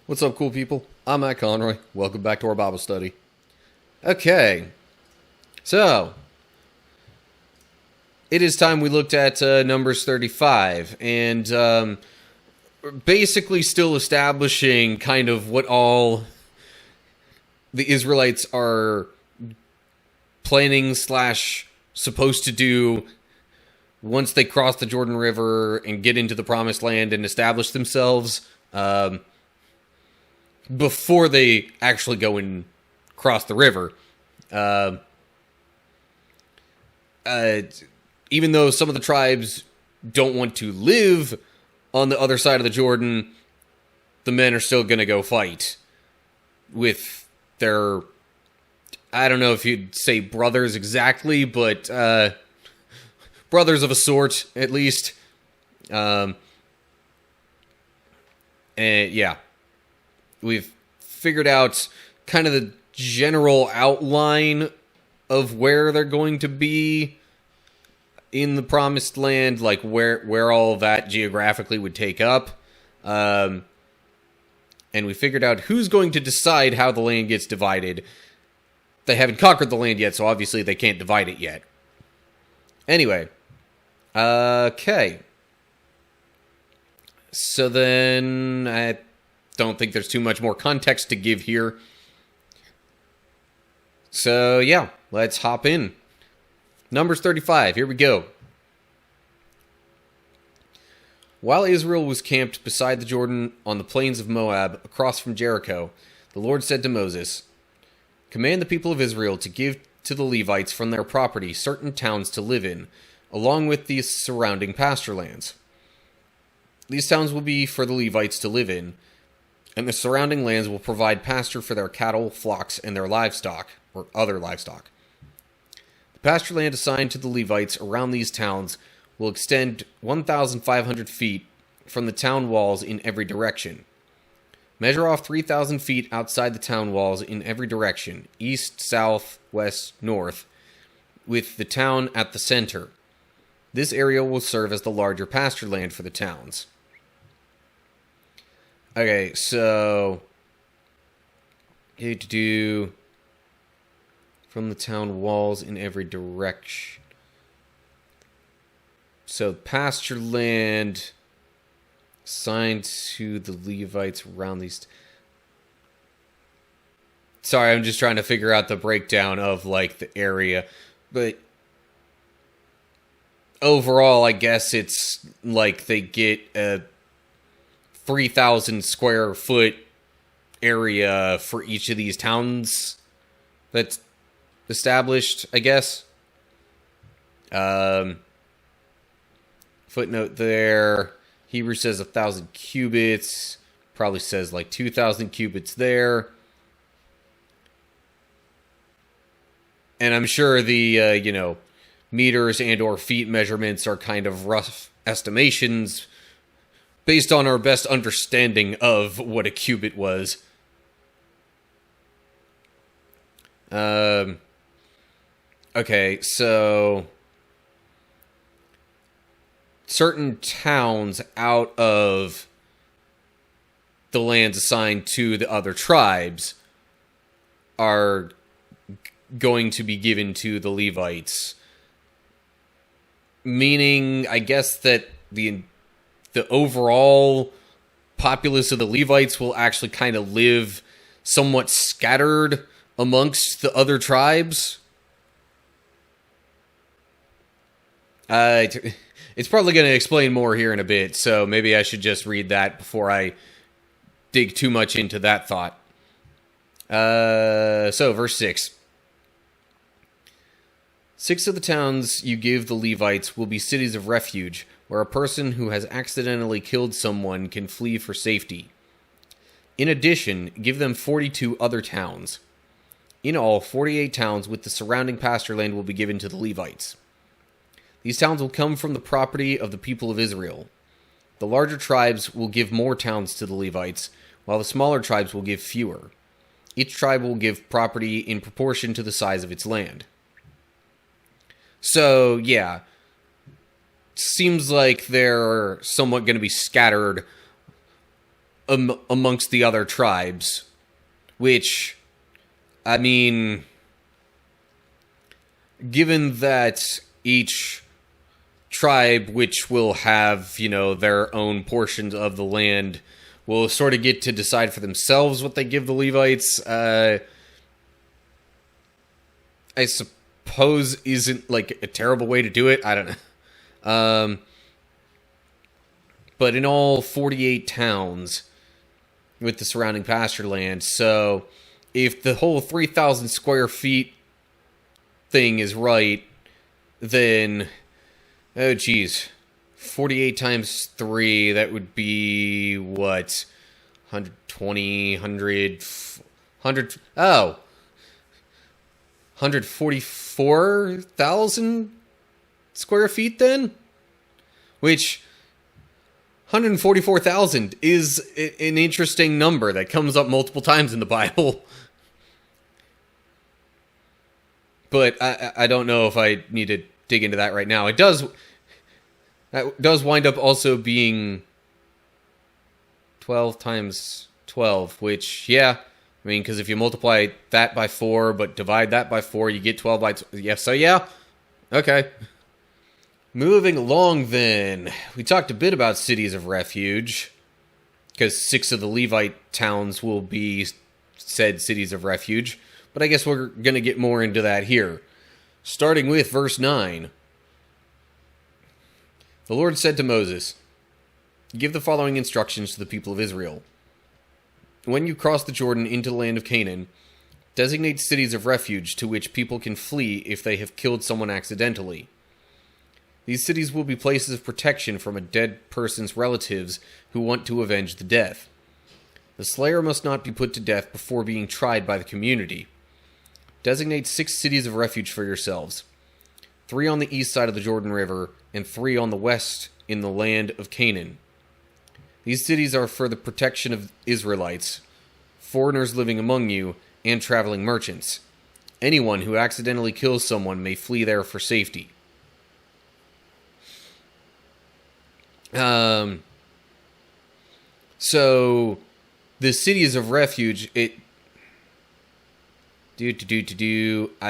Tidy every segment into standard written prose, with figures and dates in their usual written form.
What's up, cool people? I'm Matt Conroy. Welcome back to our Bible study. Okay, so it is time we looked at Numbers 35, and basically still establishing kind of what all the Israelites are planning slash supposed to do once they cross the Jordan River and get into the Promised Land and establish themselves. Before they actually go and cross the river. Even though some of the tribes don't want to live on the other side of the Jordan, the men are still going to go fight with their, I don't know if you'd say brothers exactly, but brothers of a sort, at least. And yeah. We've figured out kind of the general outline of where they're going to be in the Promised Land, like where all that geographically would take up. And we figured out who's going to decide how the land gets divided. They haven't conquered the land yet, so obviously they can't divide it yet. Anyway. Okay. So then I don't think there's too much more context to give here. So, yeah, let's hop in. Numbers 35, here we go. While Israel was camped beside the Jordan on the plains of Moab, across from Jericho, the Lord said to Moses, "Command the people of Israel to give to the Levites from their property certain towns to live in, along with the surrounding pasture lands. These towns will be for the Levites to live in, and the surrounding lands will provide pasture for their cattle, flocks, and their livestock, or other livestock. The pasture land assigned to the Levites around these towns will extend 1,500 feet from the town walls in every direction. Measure off 3,000 feet outside the town walls in every direction, east, south, west, north, with the town at the center. This area will serve as the larger pasture land for the towns." Okay, so do from the town walls in every direction. So pasture land assigned to the Levites around these. Sorry, I'm just trying to figure out the breakdown of like the area, but overall, I guess it's like they get a 3,000 square foot area for each of these towns that's established, I guess. Footnote there. Hebrew says 1,000 cubits. Probably says like 2,000 cubits there. And I'm sure the, meters and or feet measurements are kind of rough estimations based on our best understanding of what a cubit was. Okay, so certain towns out of the lands assigned to the other tribes are going to be given to the Levites. Meaning, I guess that the overall populace of the Levites will actually kind of live somewhat scattered amongst the other tribes. It's probably going to explain more here in a bit, so maybe I should just read that before I dig too much into that thought. So, verse 6. 6 of the towns you give the Levites will be cities of refuge, where a person who has accidentally killed someone can flee for safety. In addition, give them 42 other towns. In all, 48 towns with the surrounding pasture land will be given to the Levites. These towns will come from the property of the people of Israel. The larger tribes will give more towns to the Levites, while the smaller tribes will give fewer. Each tribe will give property in proportion to the size of its land. So, yeah, seems like they're somewhat going to be scattered amongst the other tribes. Which, I mean, given that each tribe, which will have, their own portions of the land, will sort of get to decide for themselves what they give the Levites, I suppose isn't, like, a terrible way to do it. I don't know. But in all 48 towns with the surrounding pasture land, so if the whole 3,000 square feet thing is right, then, oh geez, 48 times 3, that would be, what, 120, 144,000 square feet then? Which, 144,000 is an interesting number that comes up multiple times in the Bible. But I don't know if I need to dig into that right now. That does wind up also being 12 times 12, which, yeah, I mean, because if you multiply that by 4, but divide that by 4, you get 12 by... Yeah, so yeah. Okay. Moving along, then. We talked a bit about cities of refuge, because 6 of the Levite towns will be said cities of refuge, but I guess we're going to get more into that here. Starting with verse 9. The Lord said to Moses, "Give the following instructions to the people of Israel. When you cross the Jordan into the land of Canaan, designate cities of refuge to which people can flee if they have killed someone accidentally. These cities will be places of protection from a dead person's relatives who want to avenge the death. The slayer must not be put to death before being tried by the community. Designate 6 cities of refuge for yourselves, 3 on the east side of the Jordan River, and 3 on the west in the land of Canaan. These cities are for the protection of Israelites, foreigners living among you, and traveling merchants. Anyone who accidentally kills someone may flee there for safety." So the cities of refuge, I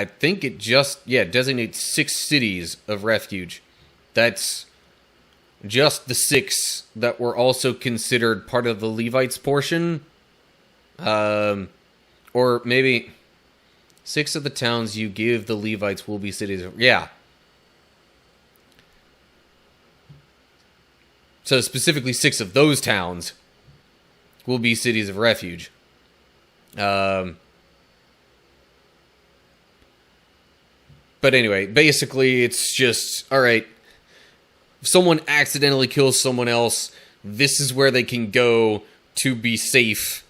think it just, designates 6 cities of refuge. That's just the 6 that were also considered part of the Levites portion. Or maybe 6 of the towns you give the Levites will be cities of, So specifically 6 of those towns will be cities of refuge. But anyway, basically it's just, alright, if someone accidentally kills someone else, this is where they can go to be safe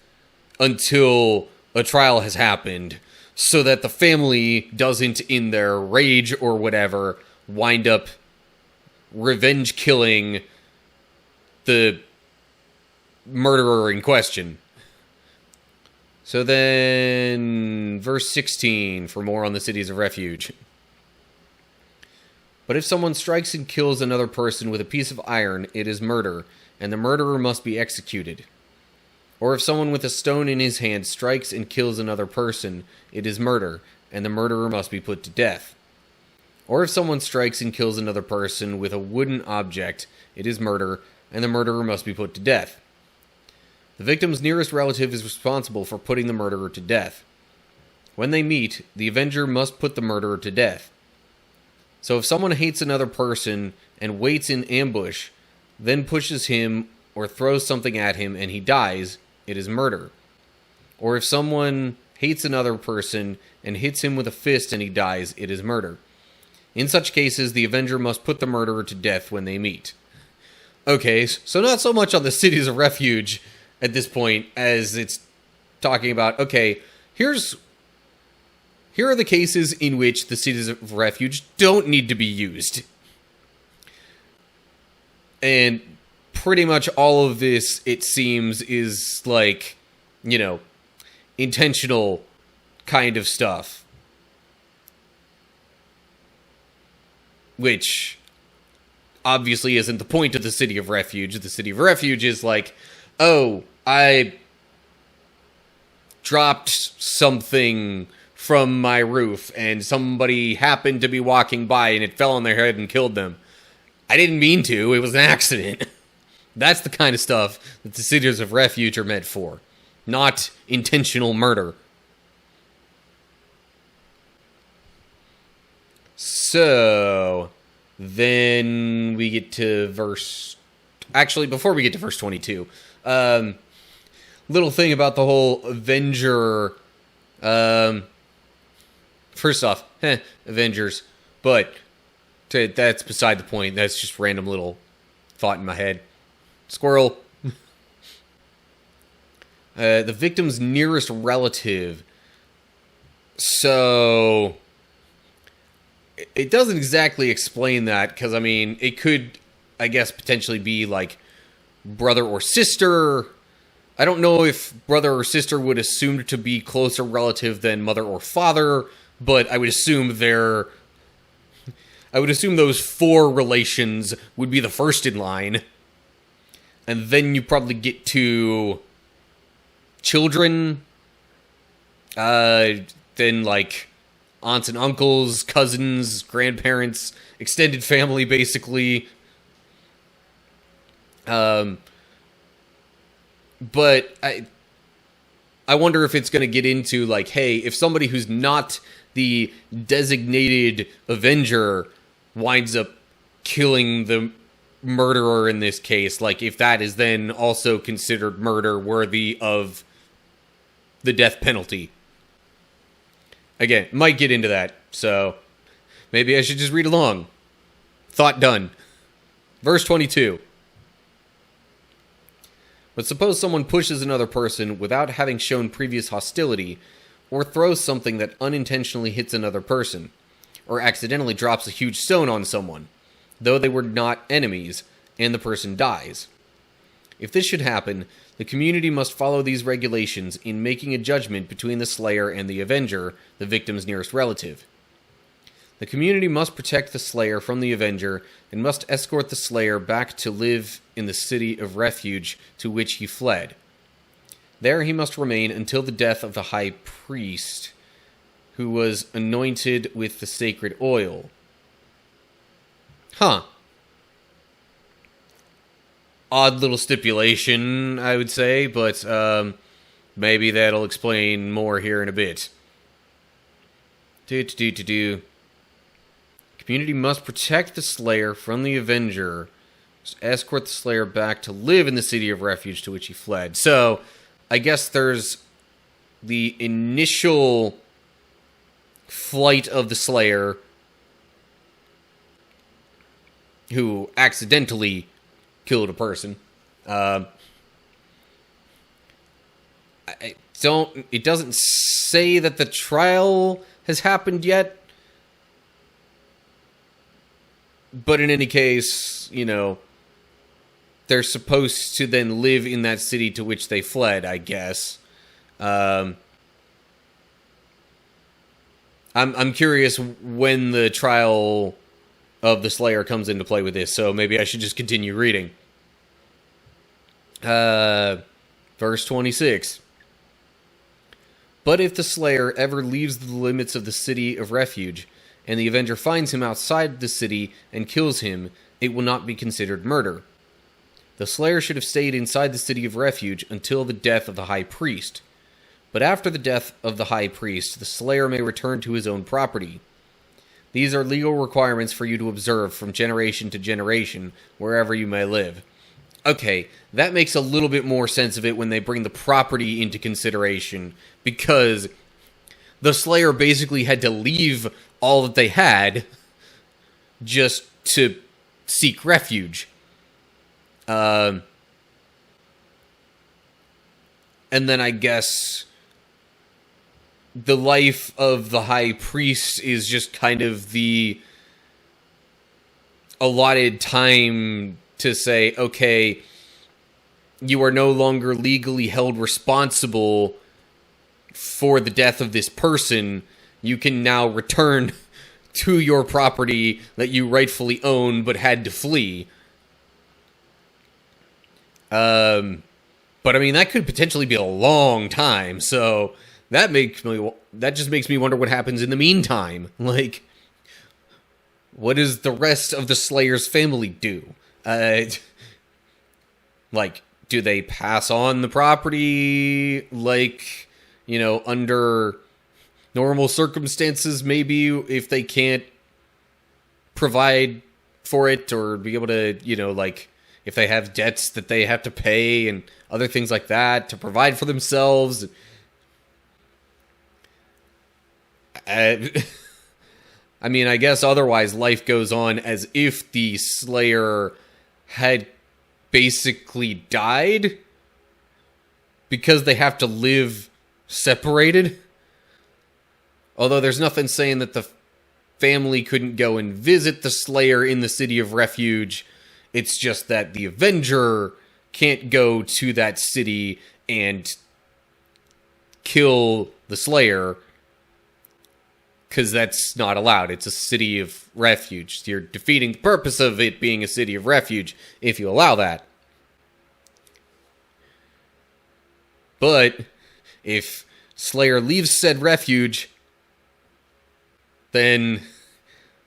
until a trial has happened, so that the family doesn't, in their rage or whatever, wind up revenge killing the murderer in question. So then, verse 16, for more on the cities of refuge. "But if someone strikes and kills another person with a piece of iron, it is murder, and the murderer must be executed. Or if someone with a stone in his hand strikes and kills another person, it is murder, and the murderer must be put to death. Or if someone strikes and kills another person with a wooden object, it is murder, and the murderer must be put to death. The victim's nearest relative is responsible for putting the murderer to death. When they meet, the avenger must put the murderer to death. So if someone hates another person and waits in ambush, then pushes him or throws something at him and he dies, it is murder. Or if someone hates another person and hits him with a fist and he dies, it is murder. In such cases, the avenger must put the murderer to death when they meet." Okay, so not so much on the cities of refuge at this point as it's talking about, okay, here are the cases in which the cities of refuge don't need to be used. And pretty much all of this, it seems, is like, intentional kind of stuff. Which obviously isn't the point of the city of refuge. The city of refuge is like, oh, I dropped something from my roof and somebody happened to be walking by and it fell on their head and killed them. I didn't mean to. It was an accident. That's the kind of stuff that the cities of refuge are meant for. Not intentional murder. So, then we get to verse... Actually, before we get to verse 22, little thing about the whole Avenger... First off, Avengers. But that's beside the point. That's just random little thought in my head. Squirrel. The victim's nearest relative. So... It doesn't exactly explain that, because, I mean, it could, I guess, potentially be, like, brother or sister. I don't know if brother or sister would assume to be closer relative than mother or father, but I would assume those four relations would be the first in line. And then you probably get to children, then, like, aunts and uncles, cousins, grandparents, extended family, basically. But I wonder if it's going to get into, like, hey, if somebody who's not the designated Avenger winds up killing the murderer in this case, like, if that is then also considered murder worthy of the death penalty. Again, might get into that, so maybe I should just read along. Thought done. Verse 22. But suppose someone pushes another person without having shown previous hostility, or throws something that unintentionally hits another person, or accidentally drops a huge stone on someone, though they were not enemies, and the person dies. If this should happen, the community must follow these regulations in making a judgment between the slayer and the avenger, the victim's nearest relative. The community must protect the slayer from the avenger and must escort the slayer back to live in the city of refuge to which he fled. There he must remain until the death of the high priest, who was anointed with the sacred oil. Huh. Odd little stipulation, I would say, but maybe that'll explain more here in a bit. Community must protect the slayer from the avenger, escort the slayer back to live in the city of refuge to which he fled. So, I guess there's the initial flight of the slayer, who accidentally killed a person. It doesn't say that the trial has happened yet. But in any case, you know, they're supposed to then live in that city to which they fled, I guess. I'm curious when the trial of the Slayer comes into play with this, so maybe I should just continue reading. Verse 26. But if the Slayer ever leaves the limits of the city of refuge, and the Avenger finds him outside the city and kills him, it will not be considered murder. The Slayer should have stayed inside the city of refuge until the death of the High Priest. But after the death of the High Priest, the Slayer may return to his own property. These are legal requirements for you to observe from generation to generation, wherever you may live. Okay, that makes a little bit more sense of it when they bring the property into consideration, because the Slayer basically had to leave all that they had just to seek refuge. And then I guess the life of the High Priest is just kind of the allotted time to say, okay, you are no longer legally held responsible for the death of this person. You can now return to your property that you rightfully own but had to flee. But I mean, that could potentially be a long time. So that just makes me wonder what happens in the meantime. Like, what does the rest of the Slayer's family do? Like, do they pass on the property, like, under normal circumstances, maybe, if they can't provide for it, or be able to, like, if they have debts that they have to pay and other things like that to provide for themselves? I mean, I guess otherwise life goes on as if the Slayer had basically died because they have to live separated. Although there's nothing saying that the family couldn't go and visit the Slayer in the City of Refuge. It's just that the Avenger can't go to that city and kill the Slayer, because that's not allowed. It's a city of refuge. You're defeating the purpose of it being a city of refuge if you allow that. But if Slayer leaves said refuge, then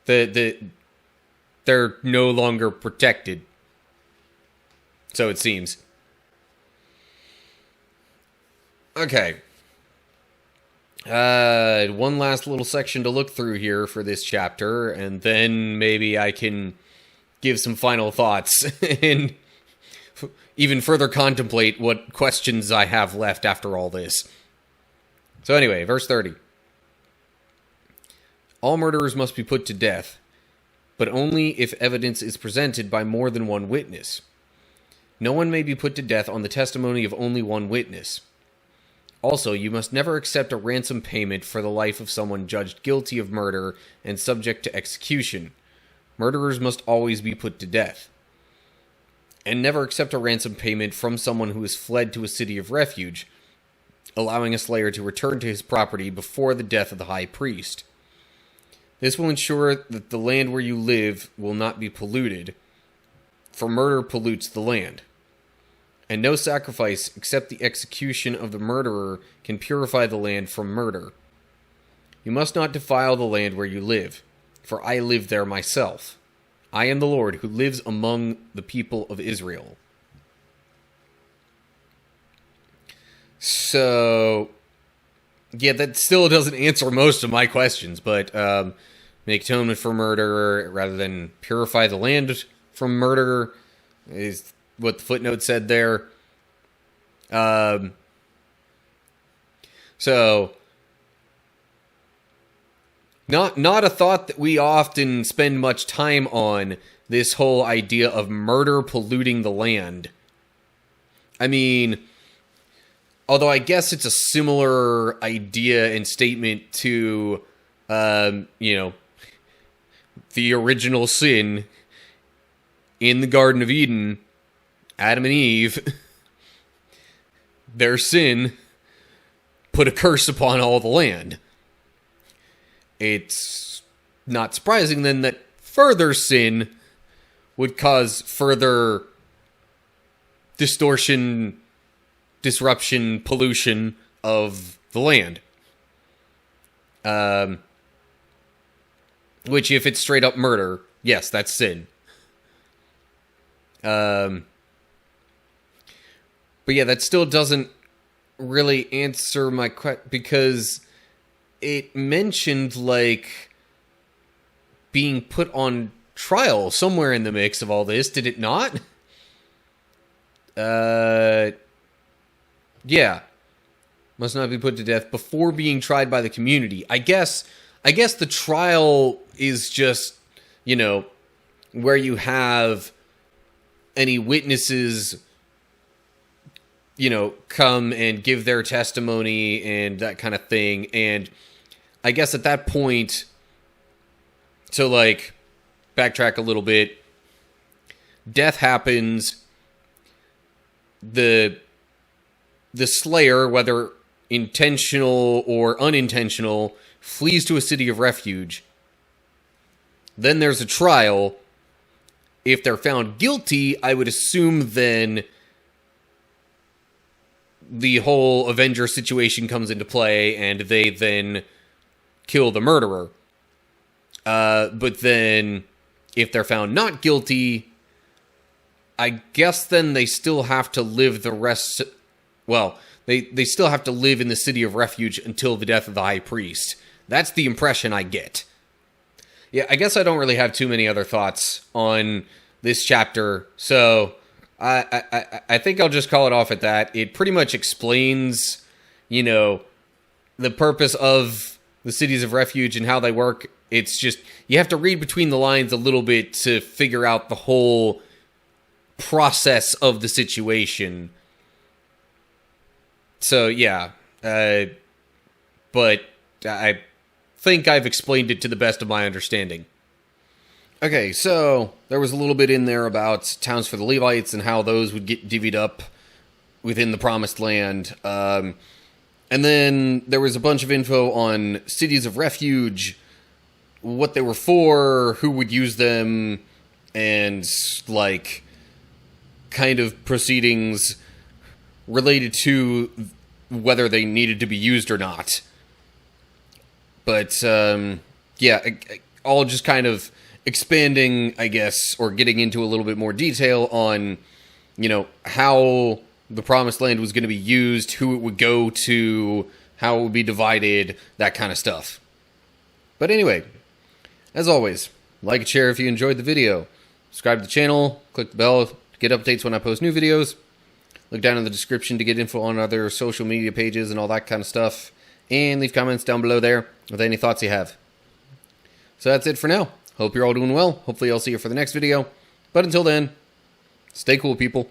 they're no longer protected. So it seems. Okay. One last little section to look through here for this chapter, and then maybe I can give some final thoughts and even further contemplate what questions I have left after all this. So anyway, verse 30. All murderers must be put to death, but only if evidence is presented by more than one witness. No one may be put to death on the testimony of only one witness. Also, you must never accept a ransom payment for the life of someone judged guilty of murder and subject to execution. Murderers must always be put to death. And never accept a ransom payment from someone who has fled to a city of refuge, allowing a Slayer to return to his property before the death of the high priest. This will ensure that the land where you live will not be polluted, for murder pollutes the land. And no sacrifice except the execution of the murderer can purify the land from murder. You must not defile the land where you live, for I live there myself. I am the Lord who lives among the people of Israel. So, yeah, that still doesn't answer most of my questions, but make atonement for murder rather than purify the land from murder is what the footnote said there. So, not a thought that we often spend much time on, this whole idea of murder polluting the land. I mean, although I guess it's a similar idea and statement to, the original sin in the Garden of Eden, Adam and Eve, their sin put a curse upon all the land. It's not surprising then that further sin would cause further distortion, disruption, pollution of the land. Which, if it's straight up murder, yes, that's sin. But yeah, that still doesn't really answer my question, because it mentioned, like, being put on trial somewhere in the mix of all this, did it not? Yeah. Must not be put to death before being tried by the community. I guess the trial is just, where you have any witnesses, come and give their testimony and that kind of thing. And I guess at that point, to, like, backtrack a little bit, death happens, the Slayer, whether intentional or unintentional, flees to a city of refuge. Then there's a trial. If they're found guilty, I would assume then the whole Avenger situation comes into play, and they then kill the murderer. But then, if they're found not guilty, I guess then they still have to live the rest... Well, they still have to live in the City of Refuge until the death of the High Priest. That's the impression I get. Yeah, I guess I don't really have too many other thoughts on this chapter, so I think I'll just call it off at that. It pretty much explains, you know, the purpose of the Cities of Refuge and how they work. It's just, you have to read between the lines a little bit to figure out the whole process of the situation. So, yeah. But I think I've explained it to the best of my understanding. Okay, so there was a little bit in there about towns for the Levites and how those would get divvied up within the Promised Land. And then there was a bunch of info on Cities of Refuge, what they were for, who would use them, and, like, kind of proceedings related to whether they needed to be used or not. But, yeah, all just kind of expanding, I guess, or getting into a little bit more detail on, you know, how the Promised Land was going to be used, who it would go to, how it would be divided, that kind of stuff. But anyway, as always, like and share if you enjoyed the video. Subscribe to the channel, click the bell to get updates when I post new videos. Look down in the description to get info on other social media pages and all that kind of stuff. And leave comments down below there with any thoughts you have. So that's it for now. Hope you're all doing well. Hopefully I'll see you for the next video. But until then, stay cool, people.